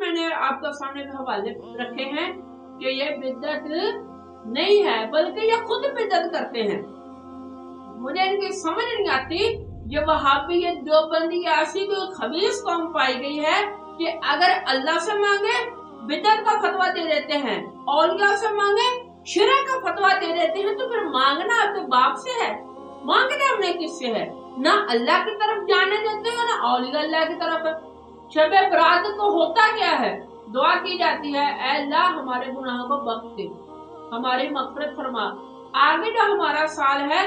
میں نے آپ کے سامنے حوالے رکھے ہیں کہ یہ بدعت نہیں ہے بلکہ یہ خود بدعت کرتے ہیں. مجھے ان کی سمجھ نہیں آتی. یہ وہابی یہ دیوبندی ایسی کوئی خبیث قوم پائی گئی ہے کہ اگر اللہ سے مانگے بدعت کا فتویٰ دے دیتے ہیں, اولیاء سے مانگے شرک کا فتویٰ دے دیتے ہیں. تو پھر مانگنا آپ کے باپ سے ہے, مانگنا ہم نے کس سے ہے؟ نہ اللہ کی طرف جانے دیتے ہیں نہ اولیاء اللہ کی طرف. شب برات کو ہوتا کیا ہے؟ دعا کی جاتی ہے, اے اللہ ہمارے گناہوں کو بخش دے, ہماری مغفرت فرما. آگے جو ہمارا سال ہے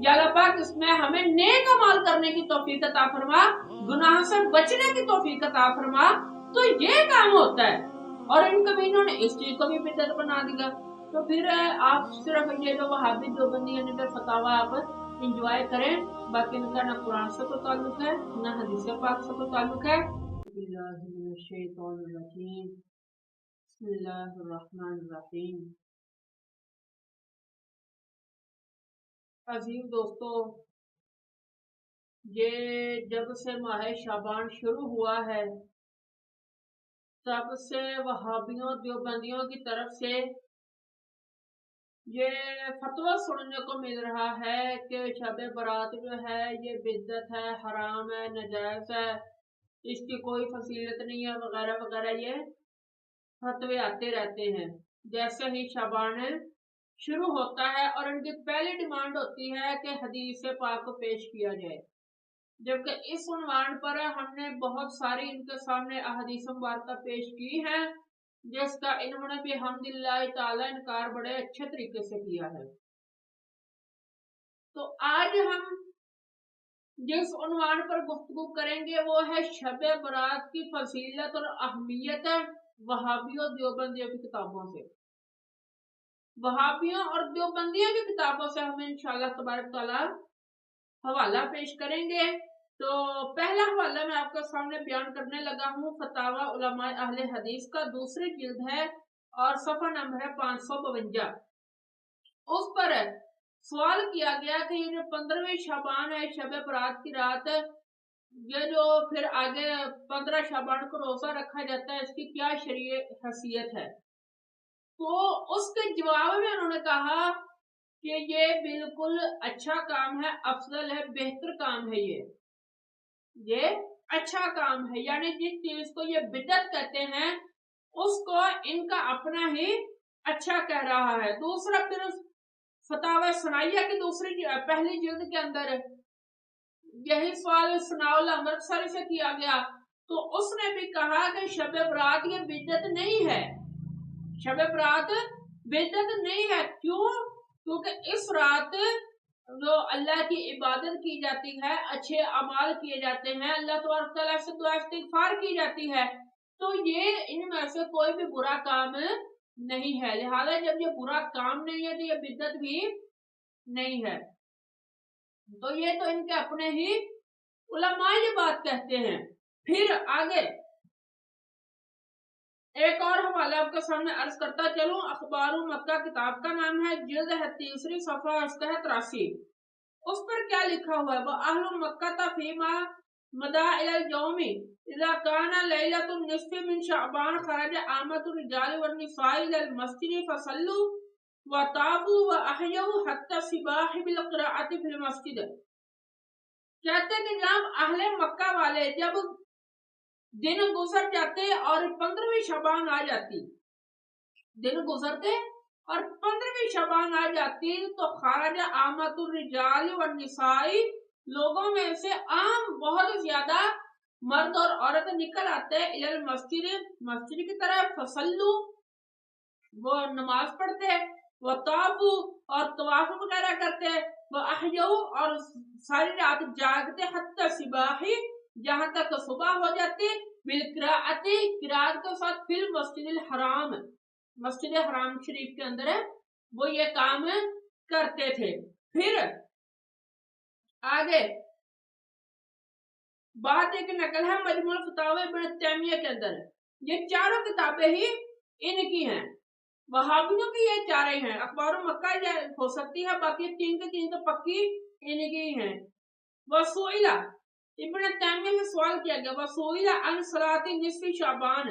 یا اللہ پاک اس میں ہمیں نیک عمل کرنے کی توفیق عطا فرما, گناہ سے بچنے کی توفیق عطا فرما. تو یہ کام ہوتا ہے. اور ان کمینوں نے اس چیز کو بھی بدعت بنا دیا. تو پھر آپ صرف یہ جو وہابی دیوبندی یعنی کہ فتاوا آپ انجوائے کریں, باقی ان کا نہ قرآن سے کوئی تعلق ہے نہ حدیث پاک سے کوئی تعلق ہے. الشیطان الرجیم بسم اللہ الرحمن الرحیم. عزیز دوستو, یہ جب سے ماہ شعبان شروع ہوا ہے تب سے وہابیوں دیوبندیوں کی طرف سے یہ فتویٰ سننے کو مل رہا ہے کہ شب برات جو ہے یہ بدعت ہے, حرام ہے, نجائز ہے, اس کی کوئی فضیلت نہیں ہے وغیرہ وغیرہ. یہ فتوے آتے رہتے ہیں جیسے ہی شعبان شروع ہوتا ہے, اور ان کی پہلی ڈیمانڈ ہوتی ہے کہ حدیث پاک کو پیش کیا جائے. جبکہ اس عنوان پر ہم نے بہت ساری ان کے سامنے احادیث مبارکہ پیش کی ہیں جس کا انہوں نے بحمد اللہ تعالی انکار بڑے اچھے طریقے سے کیا ہے. تو آج ہم جس عنوان پر گفتگو کریں گے وہ ہے شب برات کی فضیلت اور اہمیت وہابیوں دیوبندیوں کی کتابوں سے. وہابیوں اور دیوبندیوں کی کتابوں سے ہم انشاءاللہ تبارک تعالی حوالہ پیش کریں گے. تو پہلا حوالہ میں آپ کے سامنے بیان کرنے لگا ہوں فتاوی علماء اہل حدیث کا, دوسری جلد ہے اور صفحہ نمبر ہے 552. اس پر سوال کیا گیا کہ یہ جو 15ویں شعبان ہے شب برات کی رات, یہ جو پھر آگے 15 شعبان کو روزہ رکھا جاتا ہے, اس کی کیا شرعی حیثیت ہے؟ تو اس کے جواب میں انہوں نے کہا کہ یہ بالکل اچھا کام ہے, افضل ہے, بہتر کام ہے. یہ اچھا کام ہے, یعنی جس چیز کو یہ بدعت کہتے ہیں اس کو ان کا اپنا ہی اچھا کہہ رہا ہے. دوسرا پھر فتاوی ثنائیہ کی پہلی جلد کے اندر یہی سوال ثناء اللہ امرتسری سے کیا گیا, تو اس نے بھی کہا کہ شب برات یہ بدعت نہیں ہے. شب برات بدعت نہیں ہے. کیوں؟ کیونکہ اس رات جو اللہ کی عبادت کی جاتی ہے, اچھے اعمال کیے جاتے ہیں, اللہ تبارک تعالیٰ سے دعا استغفار کی جاتی ہے, تو یہ ان میں سے کوئی بھی برا کام نہیں ہے. لہذا جب یہ برا کام نہیں ہے تو یہ بدعت بھی نہیں ہے. تو یہ تو ان کے اپنے ہی علماء یہ بات کہتے ہیں. پھر آگے ایک اور حوالہ آپ کے سامنے عرض کرتا چلوں. اخبار مکہ کتاب کا نام ہے, جلد ہے 3 صفحہ اس کا ہے 83. اس پر کیا لکھا ہوا ہے؟ وَأَهْلُ مَكَّةَ فِيمَا مَدَى إِلَى الْيَوْمِ إِذَا كَانَ لَيْلَةُ النِّصْفِ مِنْ شَعْبَانَ خَرَجَ عَامَّةُ الرِّجَالِ وَالنِّسَاءِ إِلَى الْمَسْجِدِ فَصَلُّوا وَطَافُوا وَأَحْيَوْا حَتَّى الصِّبَاحِ بِالْقِرَاءَةِ فِي الْمَسْجِدِ. کہتے ہیں کہ جب اہل مکہ والے جب دن گزر جاتے اور 15ویں شعبان آ جاتی, دن گزرتے اور 15ویں شعبان آ جاتی تو خارج عامۃ الرجال والنساء, لوگوں میں سے عام بہت زیادہ مرد اور عورت نکل آتے الی المسجد, مسجد کی طرف, فصلو وہ نماز پڑھتے, وطافو اور طواف وغیرہ کرتے, واحیو اور ساری رات جاگتے, حتی صباحی جہاں تک صبح ہو جاتی, بالقراءۃ قرات کے ساتھ, فی المسجد الحرام مسجد حرام شریف کے اندر وہ یہ کام کرتے تھے. پھر آگے بات ایک نقل ہے مجموع الفتاوی ابن تیمیہ کے اندر, یہ چاروں کتابیں ہی ان کی ہیں, وہابیوں کی یہ چاریں ہیں. اخبار مکہ یہ ہو سکتی ہے, باقی 3 کے 3 تو پکی ان کی ہیں. وسئلہ ابن تیمیہ سے سوال کیا گیا, وسئلہ عن صلاۃ نصف شعبان,